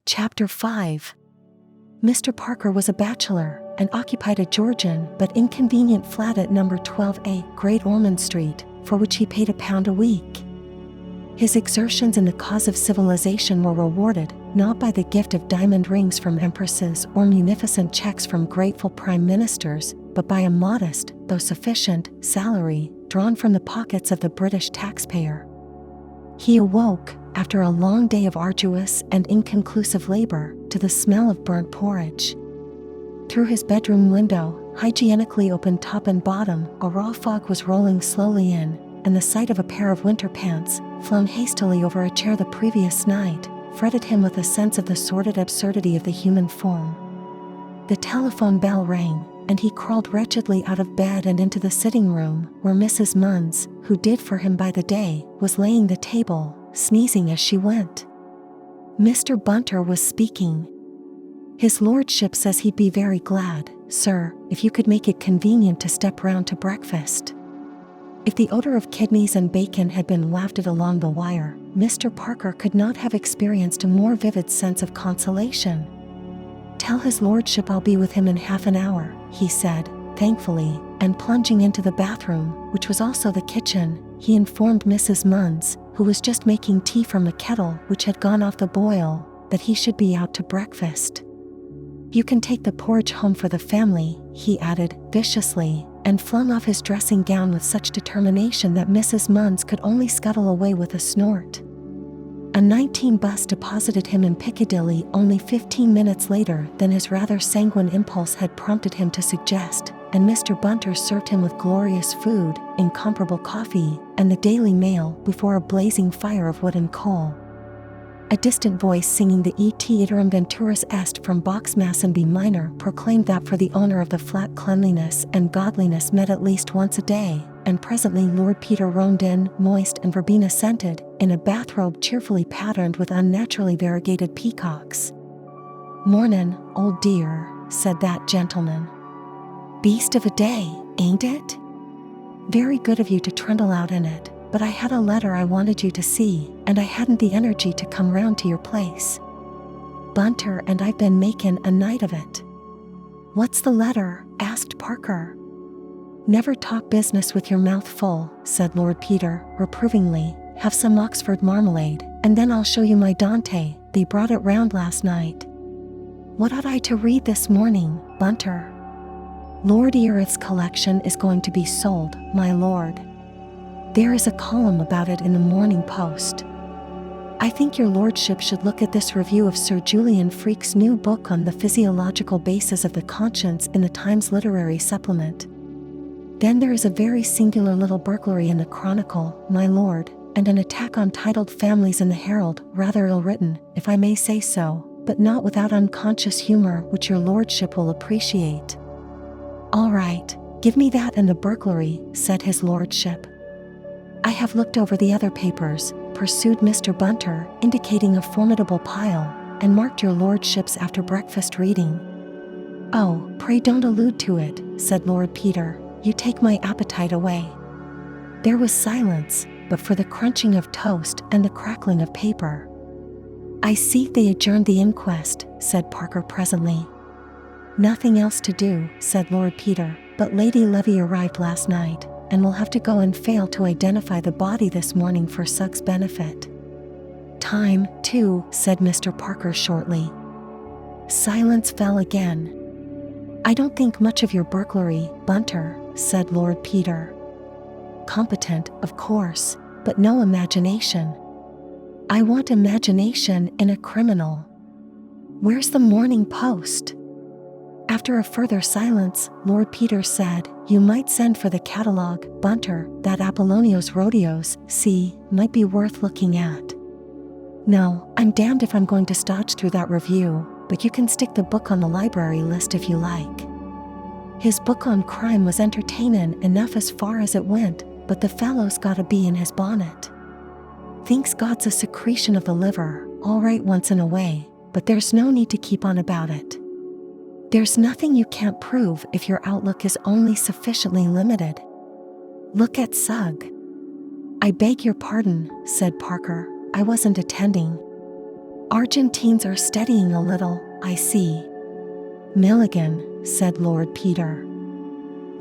Chapter 5. Mr. Parker was a bachelor and occupied a Georgian but inconvenient flat at number 12A, Great Ormond Street, for which he paid £1 a week. His exertions in the cause of civilization were rewarded not by the gift of diamond rings from empresses or munificent checks from grateful prime ministers, but by a modest, though sufficient, salary drawn from the pockets of the British taxpayer. He awoke, after a long day of arduous and inconclusive labor, to the smell of burnt porridge. Through his bedroom window, hygienically opened top and bottom, a raw fog was rolling slowly in, and the sight of a pair of winter pants, flung hastily over a chair the previous night, fretted him with a sense of the sordid absurdity of the human form. The telephone bell rang, and he crawled wretchedly out of bed and into the sitting room, where Mrs. Munns, who did for him by the day, was laying the table, sneezing as she went. Mr. Bunter was speaking. "His lordship says he'd be very glad, sir, if you could make it convenient to step round to breakfast." If the odor of kidneys and bacon had been wafted along the wire, Mr. Parker could not have experienced a more vivid sense of consolation. "Tell his lordship I'll be with him in half an hour," he said, thankfully, and plunging into the bathroom, which was also the kitchen, he informed Mrs. Munns, who was just making tea from a kettle which had gone off the boil, that he should be out to breakfast. "You can take the porridge home for the family," he added, viciously, and flung off his dressing gown with such determination that Mrs. Munns could only scuttle away with a snort. A 19 bus deposited him in Piccadilly only 15 minutes later than his rather sanguine impulse had prompted him to suggest, and Mr. Bunter served him with glorious food, incomparable coffee, and the Daily Mail before a blazing fire of wood and coal. A distant voice singing the Et iterum venturus est from Bach's Mass in B minor proclaimed that for the owner of the flat cleanliness and godliness met at least once a day, and presently Lord Peter roamed in, moist and verbena scented, in a bathrobe cheerfully patterned with unnaturally variegated peacocks. "Mornin', old dear," said that gentleman. "Beast of a day, ain't it? Very good of you to trundle out in it, but I had a letter I wanted you to see, and I hadn't the energy to come round to your place. Bunter and I've been makin' a night of it." "What's the letter?" asked Parker. "Never talk business with your mouth full," said Lord Peter, reprovingly. "Have some Oxford marmalade, and then I'll show you my Dante. They brought it round last night." "What ought I to read this morning, Bunter?" "Lord Erith's collection is going to be sold, my lord. There is a column about it in the Morning Post. I think your lordship should look at this review of Sir Julian Freke's new book on the physiological basis of the conscience in the Times Literary Supplement. Then there is a very singular little burglary in the Chronicle, my lord, and an attack on titled families in the Herald, rather ill-written, if I may say so, but not without unconscious humor which your lordship will appreciate." "All right, give me that and the burglary," said his lordship. "I have looked over the other papers," pursued Mr. Bunter, indicating a formidable pile, "and marked your lordship's after-breakfast reading." "Oh, pray don't allude to it," said Lord Peter. "You take my appetite away." There was silence, but for the crunching of toast and the crackling of paper. "I see they adjourned the inquest," said Parker presently. "Nothing else to do," said Lord Peter, "but Lady Levy arrived last night, and will have to go and fail to identify the body this morning for Suggs' benefit." "Time, too," said Mr. Parker shortly. Silence fell again. "I don't think much of your burglary, Bunter," said Lord Peter. "Competent, of course, but no imagination." "I want imagination in a criminal. Where's the Morning Post?" After a further silence, Lord Peter said, "You might send for the catalogue, Bunter. That Apollonio's Rodeos, see, might be worth looking at." "No, I'm damned if I'm going to stodge through that review, but you can stick the book on the library list if you like." His book on crime was entertainin' enough as far as it went, but the fellow's gotta be in his bonnet. Thinks God's a secretion of the liver, all right once in a way, but there's no need to keep on about it. There's nothing you can't prove if your outlook is only sufficiently limited. Look at Sugg." "I beg your pardon," said Parker. "I wasn't attending." Argentines are studying a little, I see. Milligan, said Lord Peter.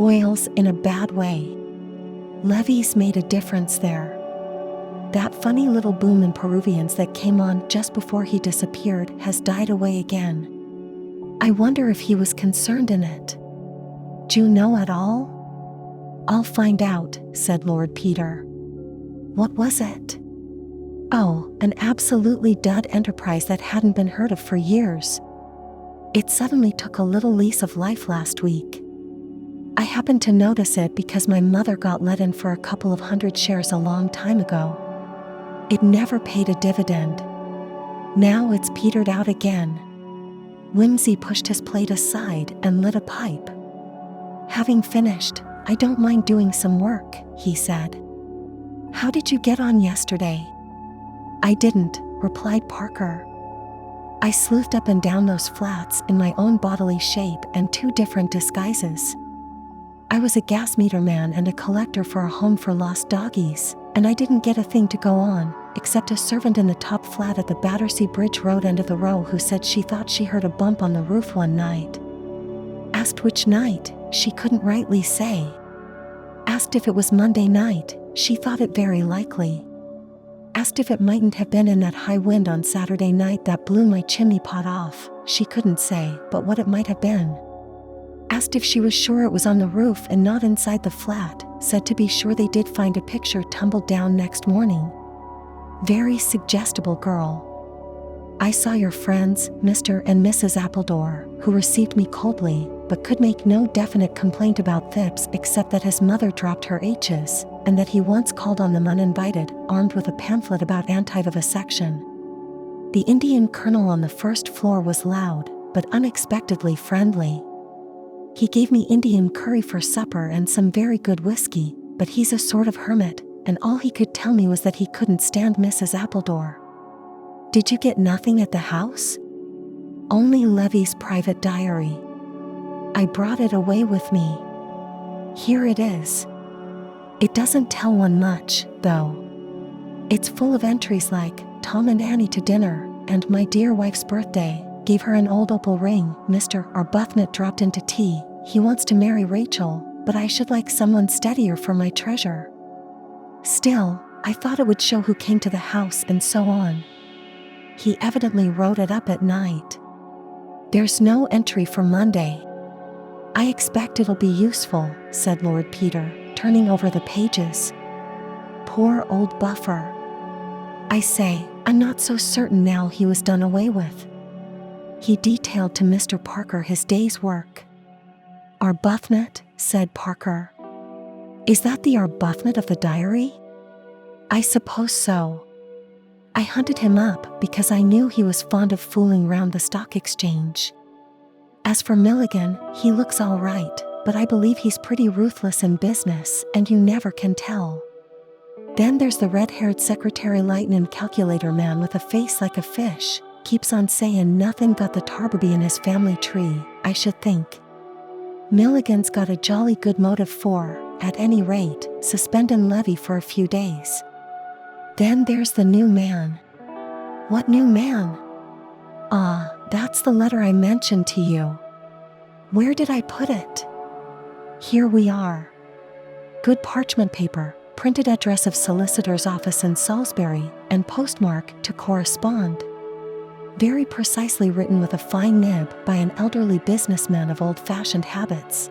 Oils in a bad way. Levies made a difference there. That funny little boom in Peruvians that came on just before he disappeared has died away again. I wonder if he was concerned in it. Do you know at all? I'll find out, said Lord Peter. What was it? Oh, an absolutely dud enterprise that hadn't been heard of for years. It suddenly took a little lease of life last week. I happened to notice it because my mother got let in for a couple of hundred shares a long time ago. It never paid a dividend. Now it's petered out again. Wimsey pushed his plate aside and lit a pipe. Having finished, I don't mind doing some work, he said. How did you get on yesterday? I didn't, replied Parker. I sleuthed up and down those flats in my own bodily shape and 2 different disguises. I was a gas meter man and a collector for a home for lost doggies, and I didn't get a thing to go on, except a servant in the top flat at the Battersea Bridge Road end of the row who said she thought she heard a bump on the roof one night. Asked which night, she couldn't rightly say. Asked if it was Monday night, she thought it very likely. Asked if it mightn't have been in that high wind on Saturday night that blew my chimney pot off, she couldn't say, but what it might have been. Asked if she was sure it was on the roof and not inside the flat, said to be sure they did find a picture tumbled down next morning. Very suggestible girl. I saw your friends, Mr. and Mrs. Appledore, who received me coldly, but could make no definite complaint about Phipps except that his mother dropped her H's, and that he once called on them uninvited, armed with a pamphlet about anti-vivisection. The Indian colonel on the first floor was loud, but unexpectedly friendly. He gave me Indian curry for supper and some very good whiskey, but he's a sort of hermit, and all he could tell me was that he couldn't stand Mrs. Appledore. Did you get nothing at the house? Only Levy's private diary. I brought it away with me. Here it is. It doesn't tell one much, though. It's full of entries like, Tom and Annie to dinner, and my dear wife's birthday, gave her an old opal ring, Mr. Arbuthnot dropped into tea, he wants to marry Rachel, but I should like someone steadier for my treasure. Still, I thought it would show who came to the house and so on. He evidently wrote it up at night. There's no entry for Monday. I expect it'll be useful, said Lord Peter, turning over the pages. Poor old buffer. I say, I'm not so certain now he was done away with. He detailed to Mr. Parker his day's work. Arbuthnot, said Parker. Is that the Arbuthnot of the diary? I suppose so. I hunted him up because I knew he was fond of fooling round the stock exchange. As for Milligan, he looks all right, but I believe he's pretty ruthless in business, and you never can tell. Then there's the red-haired secretary lightning calculator man with a face like a fish, keeps on saying nothing got the Tarberby in his family tree, I should think. Milligan's got a jolly good motive for, at any rate, suspending Levy for a few days. Then there's the new man. What new man? Ah, that's the letter I mentioned to you. Where did I put it? Here we are. Good parchment paper, printed address of solicitor's office in Salisbury, and postmark to correspond. Very precisely written with a fine nib by an elderly businessman of old-fashioned habits.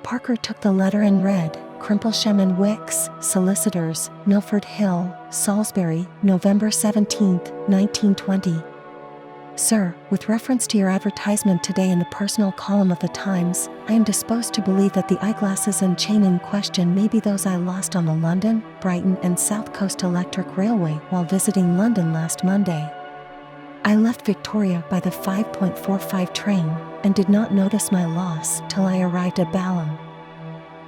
Parker took the letter and read, Crimplesham and Wicks, Solicitors, Milford Hill, Salisbury, November 17, 1920. Sir, with reference to your advertisement today in the personal column of the Times, I am disposed to believe that the eyeglasses and chain in question may be those I lost on the London, Brighton and South Coast Electric Railway while visiting London last Monday. I left Victoria by the 5.45 train and did not notice my loss till I arrived at Balham.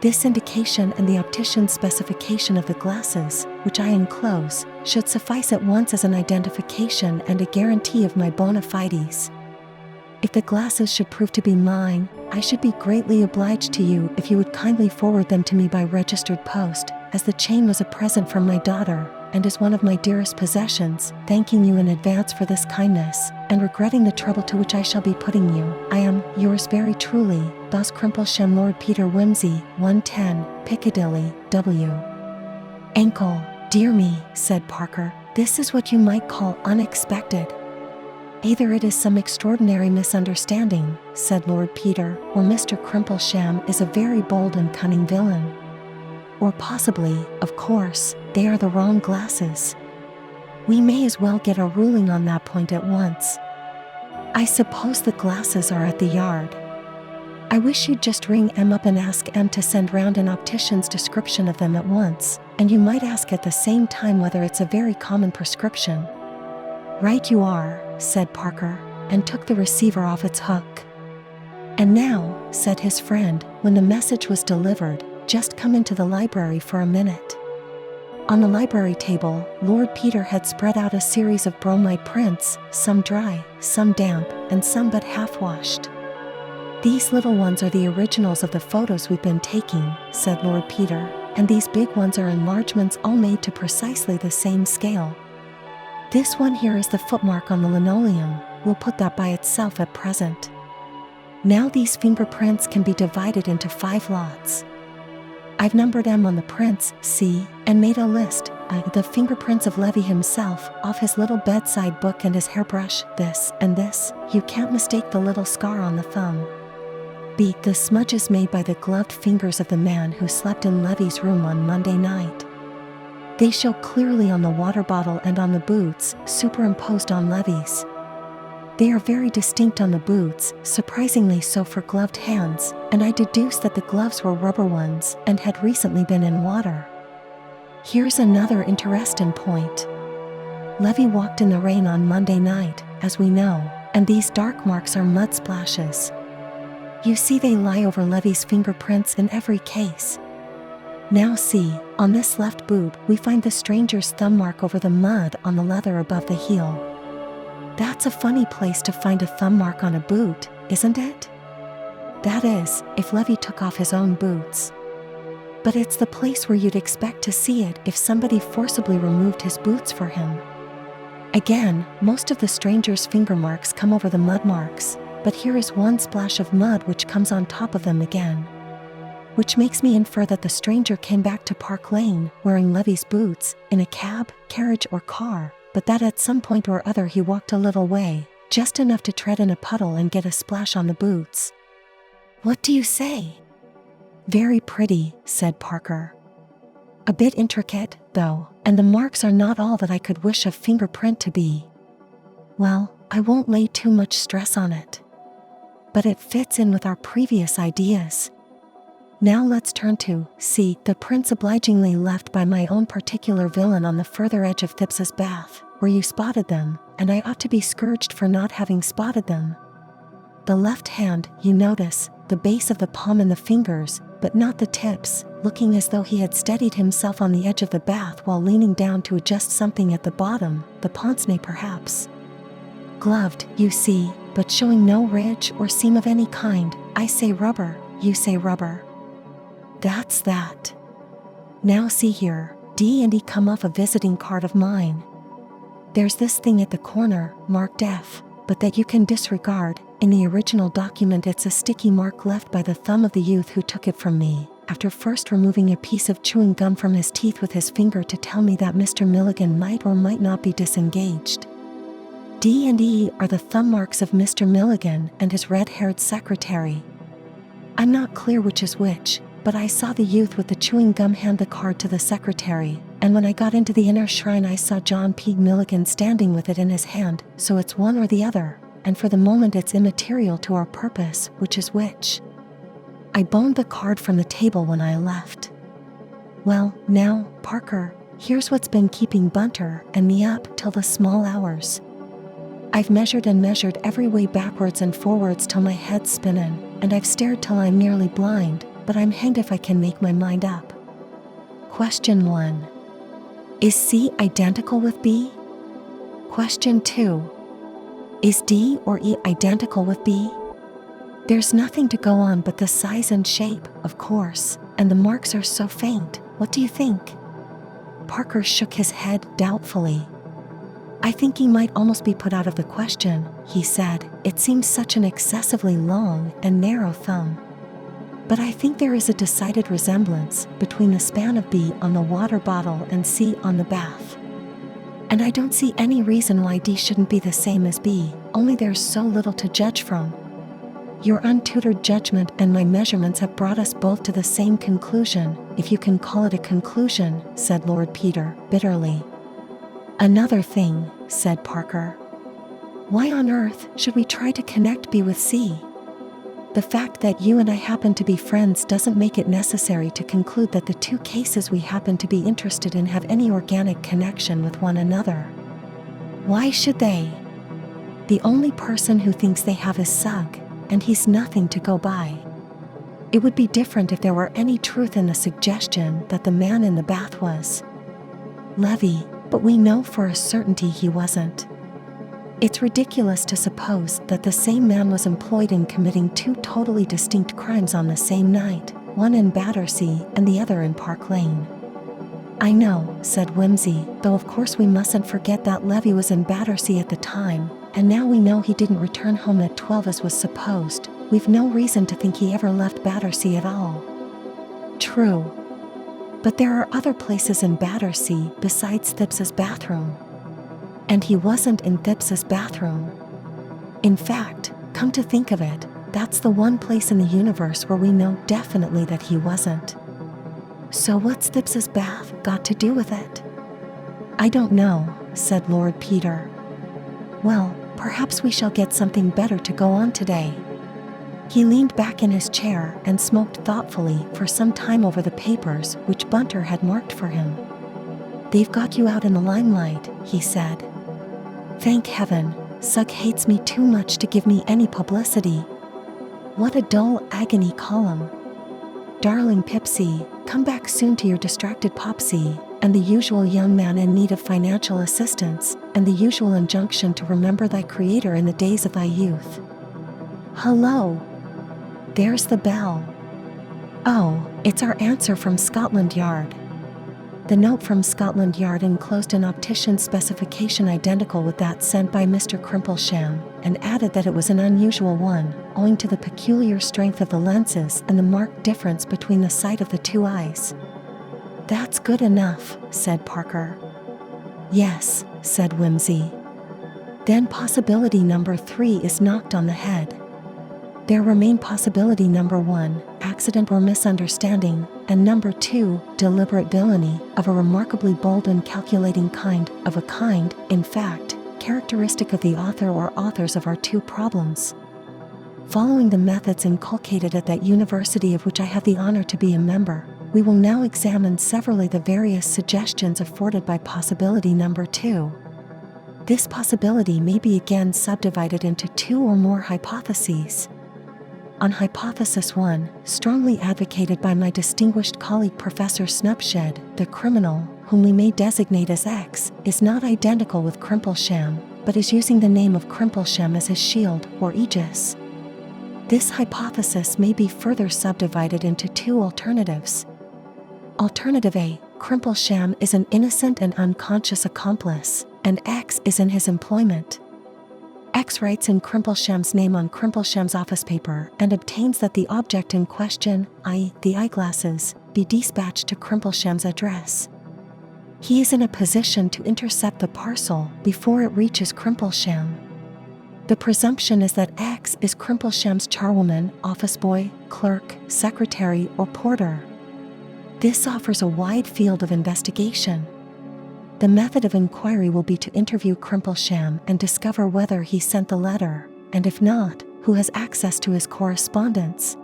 This indication and the optician's specification of the glasses, which I enclose, should suffice at once as an identification and a guarantee of my bona fides. If the glasses should prove to be mine, I should be greatly obliged to you if you would kindly forward them to me by registered post, as the chain was a present from my daughter, and is one of my dearest possessions, thanking you in advance for this kindness, and regretting the trouble to which I shall be putting you. I am, yours very truly, Thos Crimplesham Lord Peter Wimsey, 110, Piccadilly, W. Ankle. Dear me, said Parker, this is what you might call unexpected. Either it is some extraordinary misunderstanding, said Lord Peter, or Mr. Crimplesham is a very bold and cunning villain. Or possibly, of course, they are the wrong glasses. We may as well get a ruling on that point at once. I suppose the glasses are at the Yard. I wish you'd just ring M up and ask M to send round an optician's description of them at once, and you might ask at the same time whether it's a very common prescription. Right you are, said Parker, and took the receiver off its hook. And now, said his friend, when the message was delivered, just come into the library for a minute. On the library table, Lord Peter had spread out a series of bromide prints, some dry, some damp, and some but half-washed. These little ones are the originals of the photos we've been taking, said Lord Peter, and these big ones are enlargements all made to precisely the same scale. This one here is the footmark on the linoleum. We'll put that by itself at present. Now these fingerprints can be divided into 5 lots. I've numbered them on the prints, see, and made a list. The fingerprints of Levy himself, off his little bedside book and his hairbrush, this and this. You can't mistake the little scar on the thumb. B. The smudges made by the gloved fingers of the man who slept in Levy's room on Monday night. They show clearly on the water bottle and on the boots, superimposed on Levy's. They are very distinct on the boots, surprisingly so for gloved hands, and I deduce that the gloves were rubber ones and had recently been in water. Here's another interesting point. Levy walked in the rain on Monday night, as we know, and these dark marks are mud splashes. You see they lie over Levy's fingerprints in every case. Now see, on this left boot we find the stranger's thumb mark over the mud on the leather above the heel. That's a funny place to find a thumb mark on a boot, isn't it? That is, if Levy took off his own boots. But it's the place where you'd expect to see it if somebody forcibly removed his boots for him. Again, most of the stranger's finger marks come over the mud marks, but here is one splash of mud which comes on top of them again. Which makes me infer that the stranger came back to Park Lane wearing Levy's boots, in a cab, carriage or car, but that at some point or other he walked a little way, just enough to tread in a puddle and get a splash on the boots. What do you say? Very pretty, said Parker. A bit intricate, though, and the marks are not all that I could wish a fingerprint to be. Well, I won't lay too much stress on it. But it fits in with our previous ideas. Now let's turn to, see, the prints obligingly left by my own particular villain on the further edge of Thipps's bath, where you spotted them, and I ought to be scourged for not having spotted them. The left hand, you notice, the base of the palm and the fingers, but not the tips, looking as though he had steadied himself on the edge of the bath while leaning down to adjust something at the bottom, the pince-nez perhaps. Gloved, you see, but showing no ridge or seam of any kind. I say rubber, you say rubber. That's that. Now see here, D and E come off a visiting card of mine. There's this thing at the corner, marked F, but that you can disregard. In the original document it's a sticky mark left by the thumb of the youth who took it from me, after first removing a piece of chewing gum from his teeth with his finger to tell me that Mr. Milligan might or might not be disengaged. D and E are the thumb marks of Mr. Milligan and his red-haired secretary. I'm not clear which is which, but I saw the youth with the chewing gum hand the card to the secretary, and when I got into the inner shrine I saw John P. Milligan standing with it in his hand, so it's one or the other, and for the moment it's immaterial to our purpose, which is which. I boned the card from the table when I left. Well, now, Parker, here's what's been keeping Bunter and me up till the small hours. I've measured and measured every way backwards and forwards till my head's spinning, and I've stared till I'm nearly blind, but I'm hanged if I can make my mind up. Question 1. Is C identical with B? Question 2. Is D or E identical with B? There's nothing to go on but the size and shape, of course, and the marks are so faint. What do you think? Parker shook his head doubtfully. I think he might almost be put out of the question, he said. It seems such an excessively long and narrow thumb. But I think there is a decided resemblance between the span of B on the water bottle and C on the bath. And I don't see any reason why D shouldn't be the same as B, only there's so little to judge from. Your untutored judgment and my measurements have brought us both to the same conclusion, if you can call it a conclusion, said Lord Peter, bitterly. Another thing, said Parker. Why on earth should we try to connect B with C? The fact that you and I happen to be friends doesn't make it necessary to conclude that the two cases we happen to be interested in have any organic connection with one another. Why should they? The only person who thinks they have is Sugg, and he's nothing to go by. It would be different if there were any truth in the suggestion that the man in the bath was Levy, but we know for a certainty he wasn't. It's ridiculous to suppose that the same man was employed in committing two totally distinct crimes on the same night, one in Battersea and the other in Park Lane. I know, said Wimsey, though of course we mustn't forget that Levy was in Battersea at the time, and now we know he didn't return home at 12 as was supposed. We've no reason to think he ever left Battersea at all. True. But there are other places in Battersea besides Thipps's bathroom. And he wasn't in Thipps's bathroom. In fact, come to think of it, that's the one place in the universe where we know definitely that he wasn't. So what's Thipps's bath got to do with it? I don't know, said Lord Peter. Well, perhaps we shall get something better to go on today. He leaned back in his chair and smoked thoughtfully for some time over the papers which Bunter had marked for him. They've got you out in the limelight, he said. Thank heaven, Sugg hates me too much to give me any publicity. What a dull agony column. Darling Pipsy, come back soon to your distracted Popsy, and the usual young man in need of financial assistance, and the usual injunction to remember thy Creator in the days of thy youth. Hello. There's the bell. Oh, it's our answer from Scotland Yard. The note from Scotland Yard enclosed an optician's specification identical with that sent by Mr. Crimplesham, and added that it was an unusual one, owing to the peculiar strength of the lenses and the marked difference between the sight of the two eyes. That's good enough, said Parker. Yes, said Wimsey. Then possibility number 3 is knocked on the head. There remain possibility number 1, accident or misunderstanding, and number 2, deliberate villainy, of a remarkably bold and calculating kind, in fact, characteristic of the author or authors of our two problems. Following the methods inculcated at that university of which I have the honor to be a member, we will now examine severally the various suggestions afforded by possibility number 2. This possibility may be again subdivided into 2 or more hypotheses. On hypothesis 1, strongly advocated by my distinguished colleague Professor Snupshed, the criminal, whom we may designate as X, is not identical with Crimplesham, but is using the name of Crimplesham as his shield or aegis. This hypothesis may be further subdivided into 2 alternatives. Alternative A, Crimplesham is an innocent and unconscious accomplice, and X is in his employment. X writes in Crimplesham's name on Crimplesham's office paper and obtains that the object in question, i.e. the eyeglasses, be dispatched to Crimplesham's address. He is in a position to intercept the parcel before it reaches Crimplesham. The presumption is that X is Crimplesham's charwoman, office boy, clerk, secretary, or porter. This offers a wide field of investigation. The method of inquiry will be to interview Crimplesham and discover whether he sent the letter, and if not, who has access to his correspondence.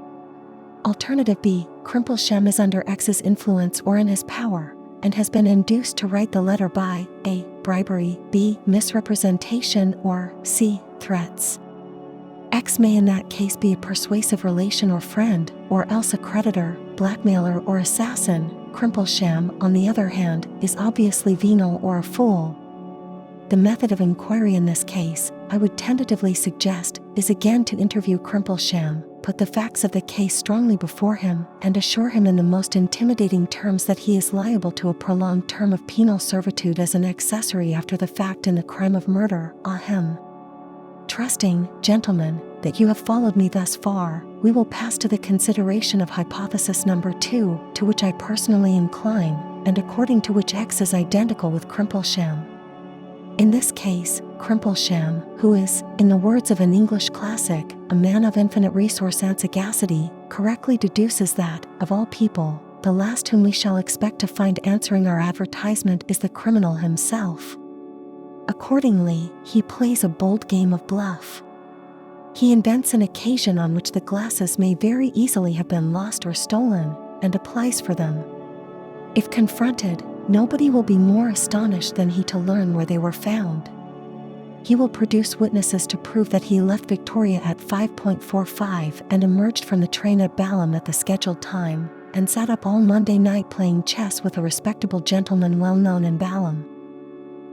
Alternative B, Crimplesham is under X's influence or in his power, and has been induced to write the letter by A. bribery, B. misrepresentation, or C. threats. X may in that case be a persuasive relation or friend, or else a creditor, blackmailer, or assassin. Crimplesham, on the other hand, is obviously venal or a fool. The method of inquiry in this case, I would tentatively suggest, is again to interview Crimplesham, put the facts of the case strongly before him, and assure him in the most intimidating terms that he is liable to a prolonged term of penal servitude as an accessory after the fact in the crime of murder. Ahem. Trusting, gentlemen, that you have followed me thus far, we will pass to the consideration of hypothesis number 2, to which I personally incline, and according to which X is identical with Crimplesham. In this case, Crimplesham, who is, in the words of an English classic, a man of infinite resource and sagacity, correctly deduces that, of all people, the last whom we shall expect to find answering our advertisement is the criminal himself. Accordingly, he plays a bold game of bluff. He invents an occasion on which the glasses may very easily have been lost or stolen, and applies for them. If confronted, nobody will be more astonished than he to learn where they were found. He will produce witnesses to prove that he left Victoria at 5:45 and emerged from the train at Balham at the scheduled time, and sat up all Monday night playing chess with a respectable gentleman well known in Balham.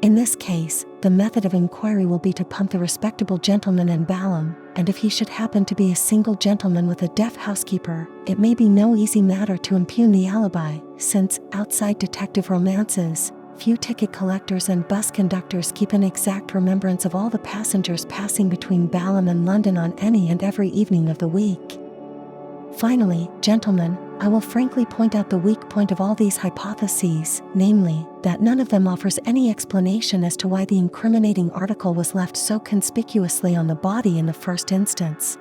In this case, the method of inquiry will be to pump the respectable gentleman in Balham, and if he should happen to be a single gentleman with a deaf housekeeper, it may be no easy matter to impugn the alibi, since, outside detective romances, few ticket collectors and bus conductors keep an exact remembrance of all the passengers passing between Balham and London on any and every evening of the week. Finally, gentlemen, I will frankly point out the weak point of all these hypotheses, namely, that none of them offers any explanation as to why the incriminating article was left so conspicuously on the body in the first instance.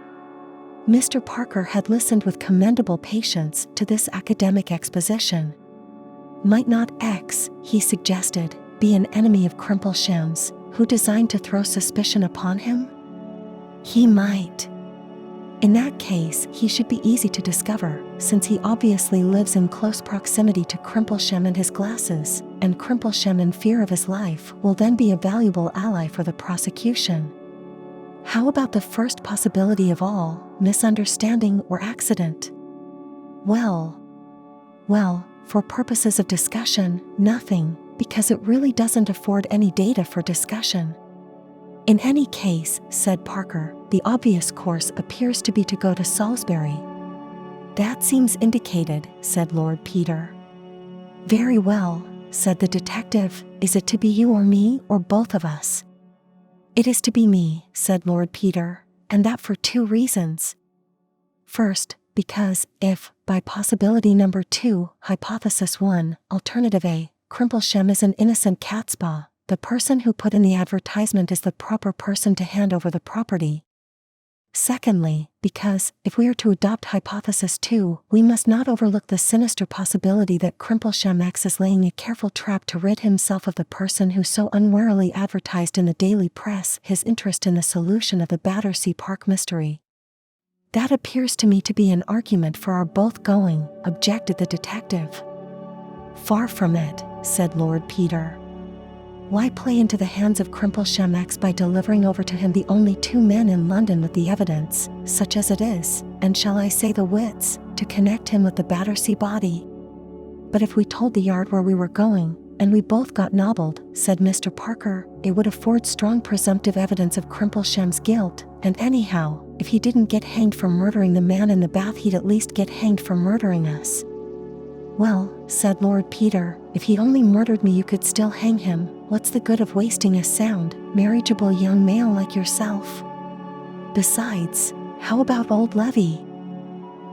Mr. Parker had listened with commendable patience to this academic exposition. Might not X, he suggested, be an enemy of Crimplesham's, who designed to throw suspicion upon him? He might. In that case, he should be easy to discover, since he obviously lives in close proximity to Crimplesham and his glasses, and Crimplesham, in fear of his life, will then be a valuable ally for the prosecution. How about the first possibility of all, misunderstanding or accident? Well, for purposes of discussion, nothing, because it really doesn't afford any data for discussion. In any case, said Parker, the obvious course appears to be to go to Salisbury. That seems indicated, said Lord Peter. Very well, said the detective, is it to be you or me, or both of us? It is to be me, said Lord Peter, and that for 2 reasons. First, because, if, by possibility number 2, hypothesis 1, alternative A, Crimplesham is an innocent catspaw, the person who put in the advertisement is the proper person to hand over the property. Secondly, because, if we are to adopt hypothesis 2, we must not overlook the sinister possibility that Crimplesham X is laying a careful trap to rid himself of the person who so unwarily advertised in the daily press his interest in the solution of the Battersea Park mystery. That appears to me to be an argument for our both going, objected the detective. Far from it, said Lord Peter. Why play into the hands of Crimplesham X by delivering over to him the only 2 men in London with the evidence, such as it is, and shall I say the wits, to connect him with the Battersea body? But if we told the Yard where we were going, and we both got nobbled, said Mr. Parker, it would afford strong presumptive evidence of Crimplesham's guilt, and anyhow, if he didn't get hanged for murdering the man in the bath, he'd at least get hanged for murdering us. Well, said Lord Peter, if he only murdered me you could still hang him. What's the good of wasting a sound, marriageable young male like yourself? Besides, how about old Levy?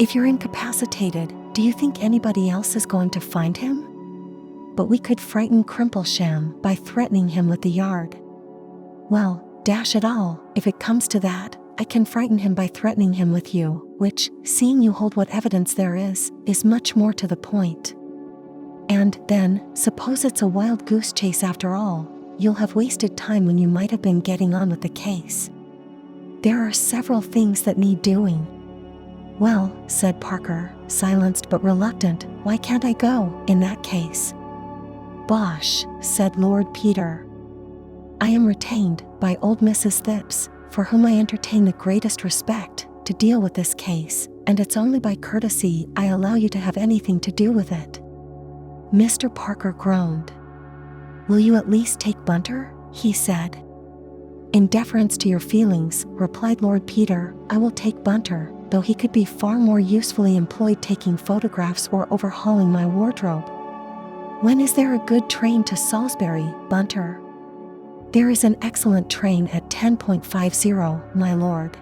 If you're incapacitated, do you think anybody else is going to find him? But we could frighten Crimplesham by threatening him with the Yard. Well, dash it all, if it comes to that, I can frighten him by threatening him with you, which, seeing you hold what evidence there is much more to the point. And, then, suppose it's a wild goose chase after all, you'll have wasted time when you might have been getting on with the case. There are several things that need doing. Well, said Parker, silenced but reluctant, why can't I go, in that case? Bosh, said Lord Peter. I am retained, by old Mrs. Thipps, for whom I entertain the greatest respect, to deal with this case, and it's only by courtesy I allow you to have anything to do with it. Mr. Parker groaned. Will you at least take Bunter? He said. "In deference to your feelings," replied Lord Peter, "I will take Bunter, though he could be far more usefully employed taking photographs or overhauling my wardrobe." "When is there a good train to Salisbury, Bunter?" "There is an excellent train at 10:50, my lord."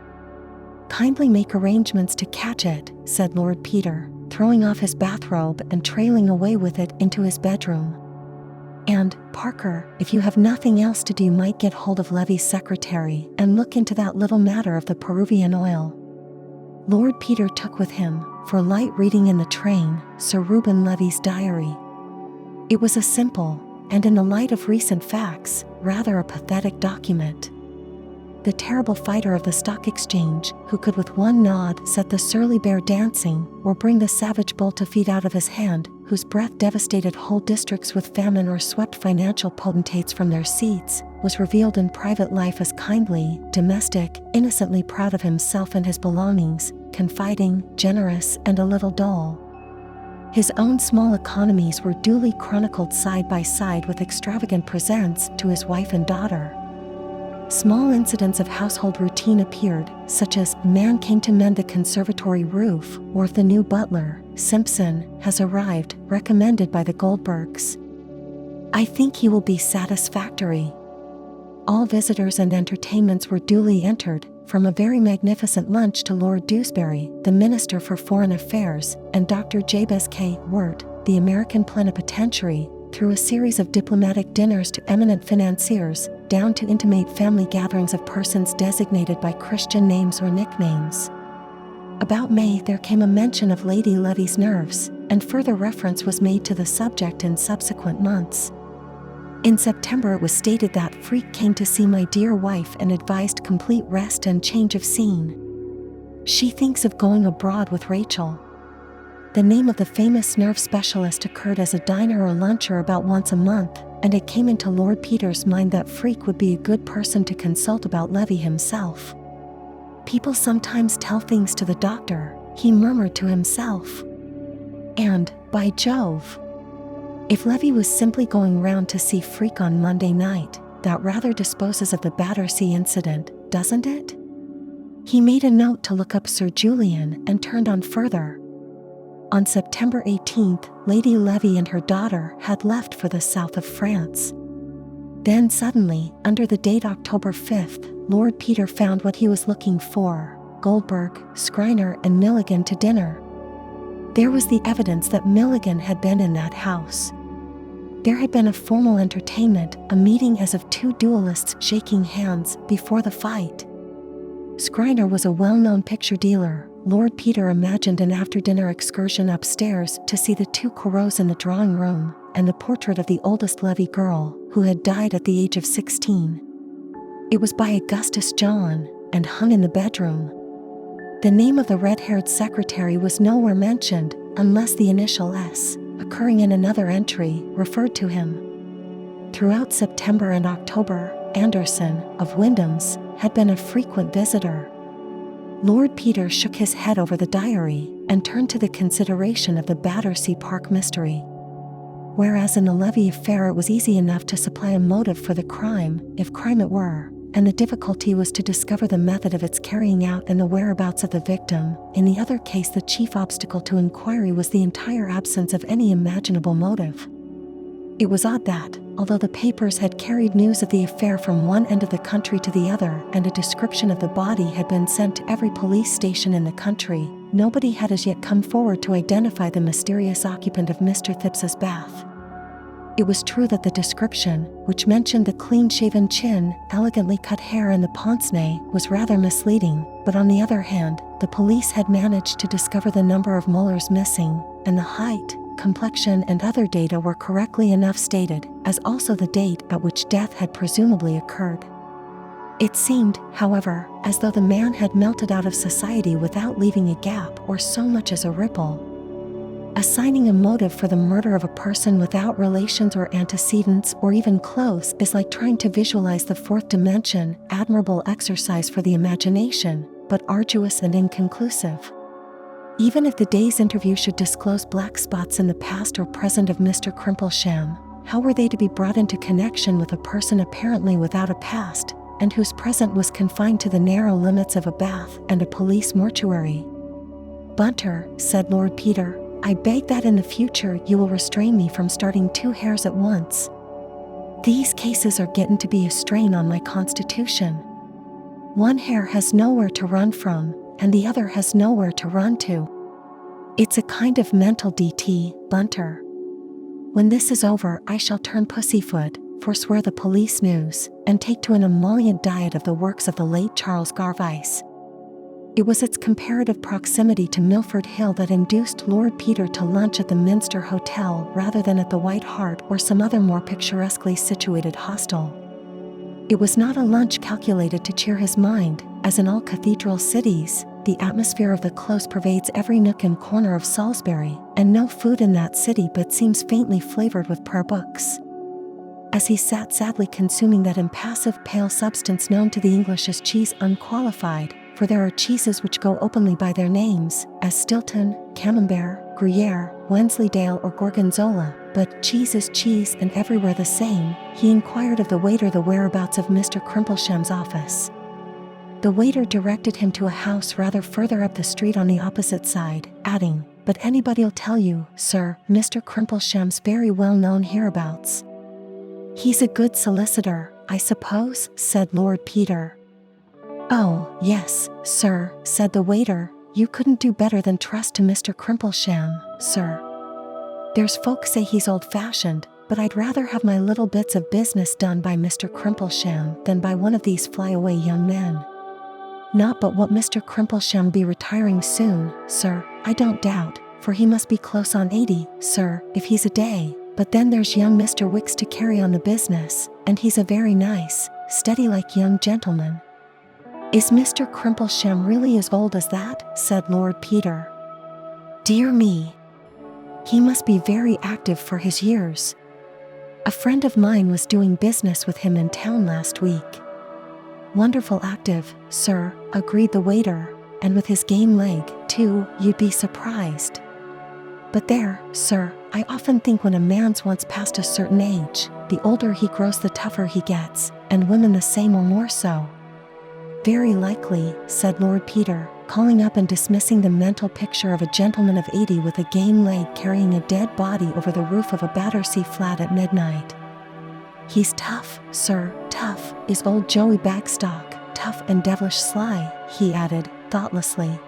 "Kindly make arrangements to catch it," said Lord Peter, throwing off his bathrobe and trailing away with it into his bedroom. "And, Parker, if you have nothing else to do, you might get hold of Levy's secretary and look into that little matter of the Peruvian oil." Lord Peter took with him, for light reading in the train, Sir Reuben Levy's diary. It was a simple, and in the light of recent facts, rather a pathetic document. The terrible fighter of the stock exchange, who could with one nod set the surly bear dancing, or bring the savage bull to feed out of his hand, whose breath devastated whole districts with famine or swept financial potentates from their seats, was revealed in private life as kindly, domestic, innocently proud of himself and his belongings, confiding, generous, and a little dull. His own small economies were duly chronicled side by side with extravagant presents to his wife and daughter. Small incidents of household routine appeared, such as, "Man came to mend the conservatory roof," or "The new butler, Simpson, has arrived, recommended by the Goldbergs. I think he will be satisfactory." All visitors and entertainments were duly entered, from a very magnificent lunch to Lord Dewsbury, the Minister for Foreign Affairs, and Dr. Jabez K. Wirt, the American plenipotentiary, through a series of diplomatic dinners to eminent financiers, down to intimate family gatherings of persons designated by Christian names or nicknames. About May there came a mention of Lady Levy's nerves, and further reference was made to the subject in subsequent months. In September it was stated that Freak came to see my dear wife and advised complete rest and change of scene. She thinks of going abroad with Rachel. The name of the famous nerve specialist occurred as a diner or luncher about once a month, and it came into Lord Peter's mind that Freak would be a good person to consult about Levy himself. "People sometimes tell things to the doctor," he murmured to himself. "And, by Jove, if Levy was simply going round to see Freak on Monday night, that rather disposes of the Battersea incident, doesn't it?" He made a note to look up Sir Julian and turned on further. On September 18th, Lady Levy and her daughter had left for the south of France. Then suddenly, under the date October 5th, Lord Peter found what he was looking for: Goldberg, Skriner, and Milligan to dinner. There was the evidence that Milligan had been in that house. There had been a formal entertainment, a meeting as of two duelists shaking hands before the fight. Skriner was a well-known picture dealer. Lord Peter imagined an after-dinner excursion upstairs to see the two Corrots in the drawing room, and the portrait of the oldest Levy girl, who had died at the age of 16. It was by Augustus John, and hung in the bedroom. The name of the red-haired secretary was nowhere mentioned, unless the initial S, occurring in another entry, referred to him. Throughout September and October, Anderson, of Wyndham's, had been a frequent visitor. Lord Peter shook his head over the diary, and turned to the consideration of the Battersea Park mystery. Whereas in the Levy affair it was easy enough to supply a motive for the crime, if crime it were, and the difficulty was to discover the method of its carrying out and the whereabouts of the victim, in the other case the chief obstacle to inquiry was the entire absence of any imaginable motive. It was odd that, although the papers had carried news of the affair from one end of the country to the other and a description of the body had been sent to every police station in the country, nobody had as yet come forward to identify the mysterious occupant of Mr. Thipps's bath. It was true that the description, which mentioned the clean-shaven chin, elegantly cut hair and the pince-nez, was rather misleading, but on the other hand, the police had managed to discover the number of molars missing, and the height, complexion and other data were correctly enough stated, as also the date at which death had presumably occurred. It seemed, however, as though the man had melted out of society without leaving a gap or so much as a ripple. Assigning a motive for the murder of a person without relations or antecedents or even close is like trying to visualize the fourth dimension, admirable exercise for the imagination, but arduous and inconclusive. Even if the day's interview should disclose black spots in the past or present of Mr. Crimplesham, how were they to be brought into connection with a person apparently without a past, and whose present was confined to the narrow limits of a bath and a police mortuary. "Bunter," said Lord Peter, "I beg that in the future you will restrain me from starting 2 hairs at once. These cases are getting to be a strain on my constitution. One hair has nowhere to run from, and the other has nowhere to run to. It's a kind of mental DT, Bunter. When this is over, I shall turn pussyfoot, forswear the police news, and take to an emollient diet of the works of the late Charles Garvice." It was its comparative proximity to Milford Hill that induced Lord Peter to lunch at the Minster Hotel rather than at the White Hart or some other more picturesquely situated hostel. It was not a lunch calculated to cheer his mind, as in all cathedral cities, the atmosphere of the close pervades every nook and corner of Salisbury, and no food in that city but seems faintly flavored with prayer books. As he sat sadly consuming that impassive pale substance known to the English as cheese unqualified, for there are cheeses which go openly by their names, as Stilton, Camembert, Gruyere, Wensleydale or Gorgonzola, but cheese is cheese and everywhere the same, he inquired of the waiter the whereabouts of Mr. Crimplesham's office. The waiter directed him to a house rather further up the street on the opposite side, adding, "But anybody'll tell you, sir, Mr. Crimplesham's very well known hereabouts." "He's a good solicitor, I suppose?" said Lord Peter. "Oh, yes, sir," said the waiter, "you couldn't do better than trust to Mr. Crimplesham, sir. There's folks say he's old-fashioned, but I'd rather have my little bits of business done by Mr. Crimplesham than by one of these fly-away young men. Not but what Mr. Crimplesham be retiring soon, sir, I don't doubt, for he must be close on 80, sir, if he's a day, but then there's young Mr. Wicks to carry on the business, and he's a very nice, steady-like young gentleman." "Is Mr. Crimplesham really as old as that?" said Lord Peter. "Dear me! He must be very active for his years. A friend of mine was doing business with him in town last week." "Wonderful active, sir," agreed the waiter, "and with his game leg, too, you'd be surprised. But there, sir, I often think when a man's once past a certain age, the older he grows the tougher he gets, and women the same or more so." "Very likely," said Lord Peter, calling up and dismissing the mental picture of a gentleman of 80 with a game leg carrying a dead body over the roof of a Battersea flat at midnight. "He's tough, sir, tough, is old Joey Bagstock, tough and devilish sly," he added, thoughtlessly.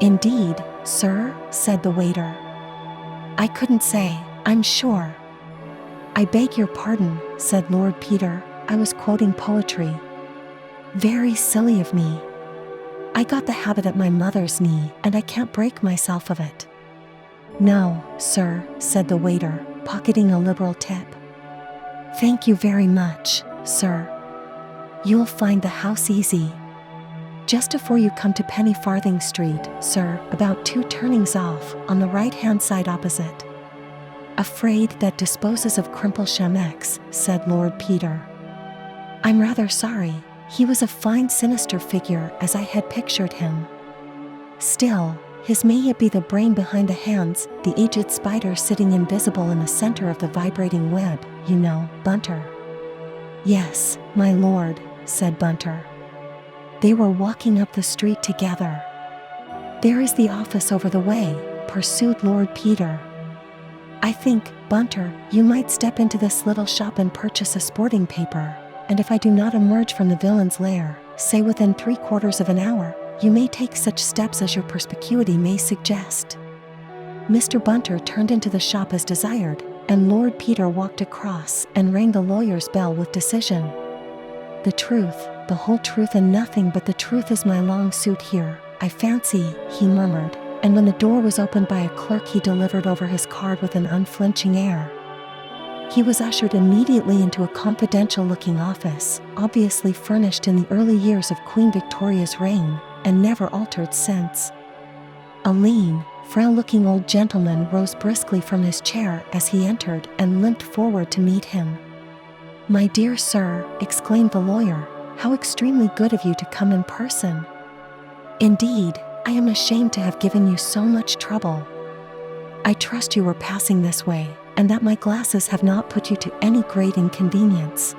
"Indeed, sir?" said the waiter. "I couldn't say, I'm sure." "I beg your pardon," said Lord Peter, "I was quoting poetry." "Very silly of me. I got the habit at my mother's knee, and I can't break myself of it." "No, sir," said the waiter, pocketing a liberal tip. "Thank you very much, sir. You'll find the house easy. Just before you come to Penny Farthing Street, sir, about 2 turnings off, on the right-hand side opposite." "Afraid that disposes of Crimplesham X," said Lord Peter. "I'm rather sorry. He was a fine sinister figure as I had pictured him. Still, his may yet be the brain behind the hands, the aged spider sitting invisible in the center of the vibrating web, you know, Bunter." "Yes, my lord," said Bunter. They were walking up the street together. "There is the office over the way," pursued Lord Peter. "I think, Bunter, you might step into this little shop and purchase a sporting paper, and if I do not emerge from the villain's lair, say within 3/4 of an hour, you may take such steps as your perspicuity may suggest." Mr. Bunter turned into the shop as desired, and Lord Peter walked across and rang the lawyer's bell with decision. "The truth, the whole truth and nothing but the truth is my long suit here, I fancy," he murmured, and when the door was opened by a clerk he delivered over his card with an unflinching air. He was ushered immediately into a confidential-looking office, obviously furnished in the early years of Queen Victoria's reign, and never altered since. A lean, frail-looking old gentleman rose briskly from his chair as he entered and limped forward to meet him. "My dear sir," exclaimed the lawyer, "how extremely good of you to come in person. Indeed, I am ashamed to have given you so much trouble. I trust you were passing this way, and that my glasses have not put you to any great inconvenience.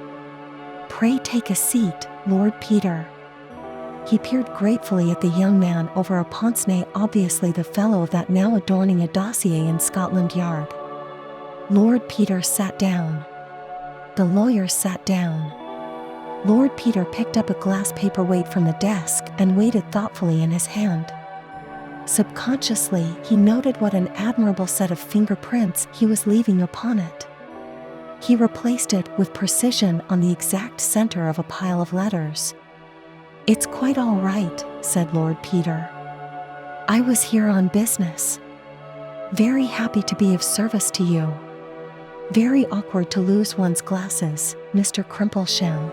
Pray take a seat, Lord Peter. He peered gratefully at the young man over a pince-nez, obviously the fellow of that now adorning a dossier in Scotland Yard. Lord Peter sat down. The lawyer sat down. Lord Peter picked up a glass paperweight from the desk and weighed it thoughtfully in his hand. Subconsciously, he noted what an admirable set of fingerprints he was leaving upon it. He replaced it with precision on the exact center of a pile of letters. "It's quite all right," said Lord Peter. "I was here on business. Very happy to be of service to you. Very awkward to lose one's glasses, Mr. Crimplesham."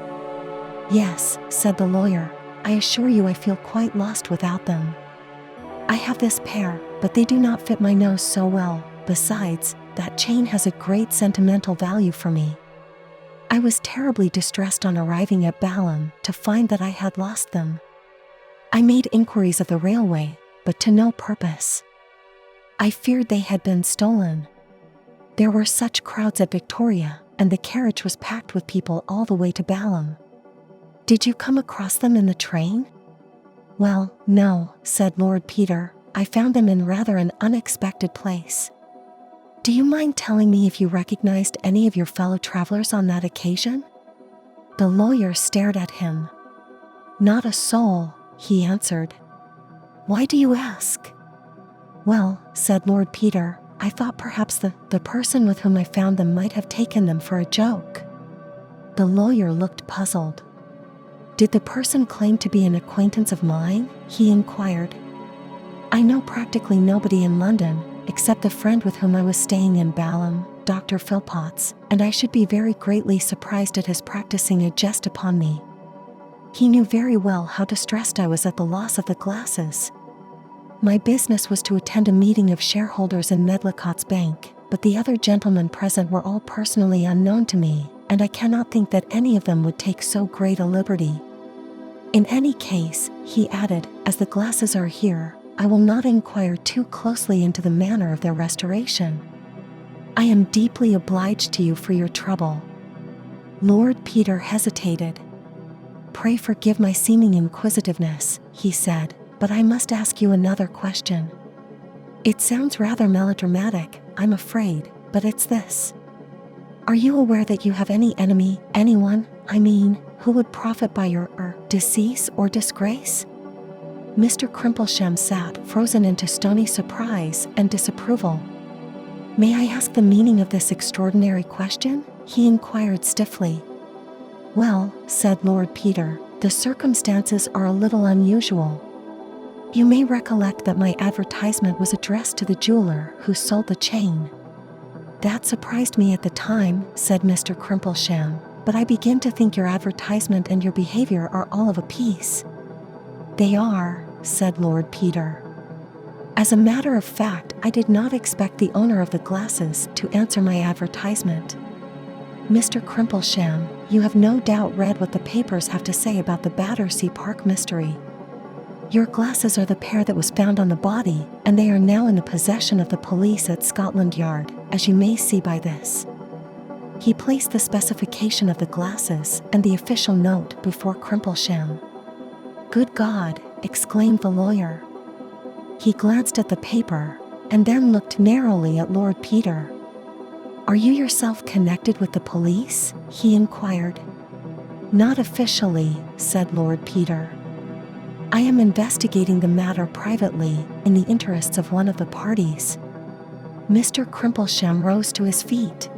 "Yes," said the lawyer, "I assure you I feel quite lost without them. I have this pair, but they do not fit my nose so well. Besides, that chain has a great sentimental value for me. I was terribly distressed on arriving at Balham to find that I had lost them. I made inquiries of the railway, but to no purpose. I feared they had been stolen. There were such crowds at Victoria, and the carriage was packed with people all the way to Balham." "Did you come across them in the train?" "Well, no," said Lord Peter. "I found them in rather an unexpected place." "Do you mind telling me if you recognized any of your fellow travelers on that occasion?" The lawyer stared at him. "Not a soul," he answered. "Why do you ask?" "Well," said Lord Peter, "I thought perhaps the person with whom I found them might have taken them for a joke." The lawyer looked puzzled. "Did the person claim to be an acquaintance of mine?" he inquired. "I know practically nobody in London, except the friend with whom I was staying in Balham, Dr. Philpotts, and I should be very greatly surprised at his practicing a jest upon me. He knew very well how distressed I was at the loss of the glasses. My business was to attend a meeting of shareholders in Medlicott's bank, but the other gentlemen present were all personally unknown to me, and I cannot think that any of them would take so great a liberty. In any case," he added, "as the glasses are here, I will not inquire too closely into the manner of their restoration. I am deeply obliged to you for your trouble." Lord Peter hesitated. "Pray forgive my seeming inquisitiveness," he said, "but I must ask you another question. It sounds rather melodramatic, I'm afraid, but it's this. Are you aware that you have any enemy, anyone, I mean, who would profit by your decease or disgrace?" Mr. Crimplesham sat frozen into stony surprise and disapproval. "May I ask the meaning of this extraordinary question?" he inquired stiffly. "Well," said Lord Peter, "the circumstances are a little unusual. You may recollect that my advertisement was addressed to the jeweler who sold the chain." "That surprised me at the time," said Mr. Crimplesham, "but I begin to think your advertisement and your behavior are all of a piece." "They are," said Lord Peter. "As a matter of fact, I did not expect the owner of the glasses to answer my advertisement. Mr. Crimplesham, you have no doubt read what the papers have to say about the Battersea Park mystery. Your glasses are the pair that was found on the body, and they are now in the possession of the police at Scotland Yard, as you may see by this." He placed the specification of the glasses and the official note before Crimplesham. "Good God!" exclaimed the lawyer. He glanced at the paper, and then looked narrowly at Lord Peter. "Are you yourself connected with the police?" he inquired. "Not officially," said Lord Peter. "I am investigating the matter privately, in the interests of one of the parties." Mr. Crimplesham rose to his feet.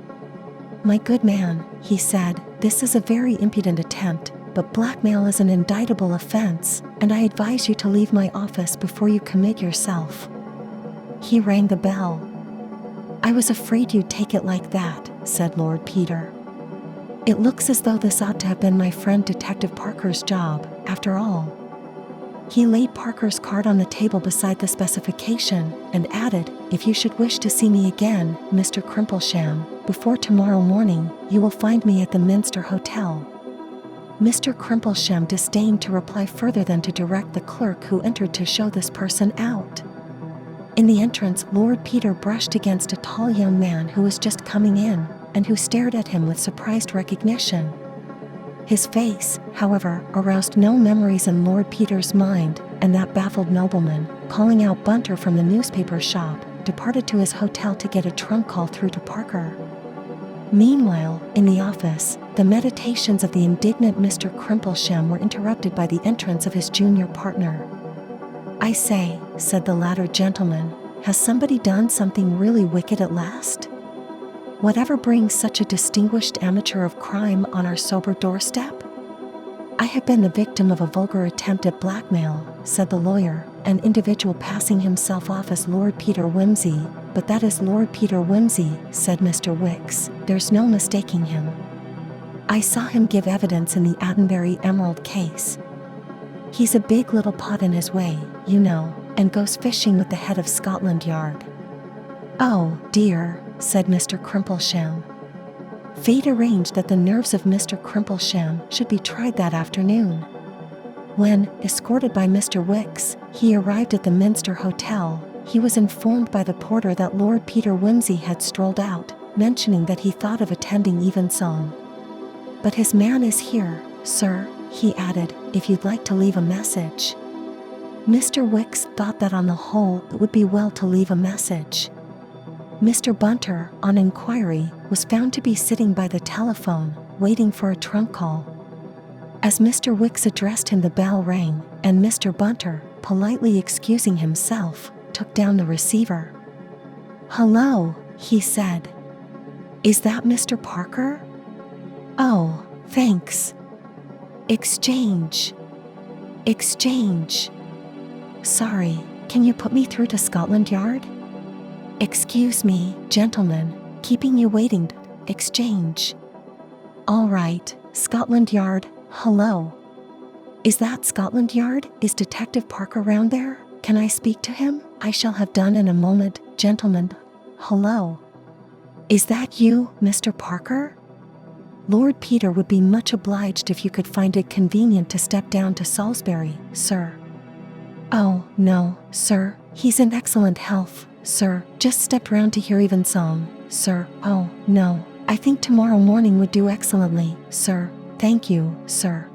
"My good man," he said, "this is a very impudent attempt, but blackmail is an indictable offense, and I advise you to leave my office before you commit yourself." He rang the bell. "I was afraid you'd take it like that," said Lord Peter. "It looks as though this ought to have been my friend Detective Parker's job, after all." He laid Parker's card on the table beside the specification, and added, "If you should wish to see me again, Mr. Crimplesham, before tomorrow morning, you will find me at the Minster Hotel." Mr. Crimplesham disdained to reply further than to direct the clerk who entered to show this person out. In the entrance, Lord Peter brushed against a tall young man who was just coming in, and who stared at him with surprised recognition. His face, however, aroused no memories in Lord Peter's mind, and that baffled nobleman, calling out Bunter from the newspaper shop, departed to his hotel to get a trunk call through to Parker. Meanwhile, in the office, the meditations of the indignant Mr. Crimplesham were interrupted by the entrance of his junior partner. "I say," said the latter gentleman, "has somebody done something really wicked at last? Whatever brings such a distinguished amateur of crime on our sober doorstep?" "I have been the victim of a vulgar attempt at blackmail," said the lawyer, an individual passing himself off as Lord Peter Wimsey. "But that is Lord Peter Wimsey," said Mr. Wicks. "There's no mistaking him. I saw him give evidence in the Attenbury Emerald case. He's a big little pot in his way, you know, and goes fishing with the head of Scotland Yard." "Oh, dear," said Mr. Crimplesham. Fate arranged that the nerves of Mr. Crimplesham should be tried that afternoon. When, escorted by Mr. Wicks, he arrived at the Minster Hotel, he was informed by the porter that Lord Peter Wimsey had strolled out, mentioning that he thought of attending evensong. "But his man is here, sir," he added, "if you'd like to leave a message." Mr. Wicks thought that on the whole it would be well to leave a message. Mr. Bunter, on inquiry, was found to be sitting by the telephone, waiting for a trunk call. As Mr. Wicks addressed him, the bell rang, and Mr. Bunter, politely excusing himself, took down the receiver. "Hello," he said. "Is that Mr. Parker?" "Oh, thanks. Exchange. Exchange. Sorry, can you put me through to Scotland Yard?" "Excuse me, gentlemen, keeping you waiting. Exchange." "All right, Scotland Yard, hello. Is that Scotland Yard? Is Detective Parker round there? Can I speak to him?" "I shall have done in a moment, gentlemen. Hello. Is that you, Mr. Parker? Lord Peter would be much obliged if you could find it convenient to step down to Salisbury, sir." "Oh, no, sir, he's in excellent health, sir, just stepped round to hear evensong, sir. Oh, no, I think tomorrow morning would do excellently, sir. Thank you, sir."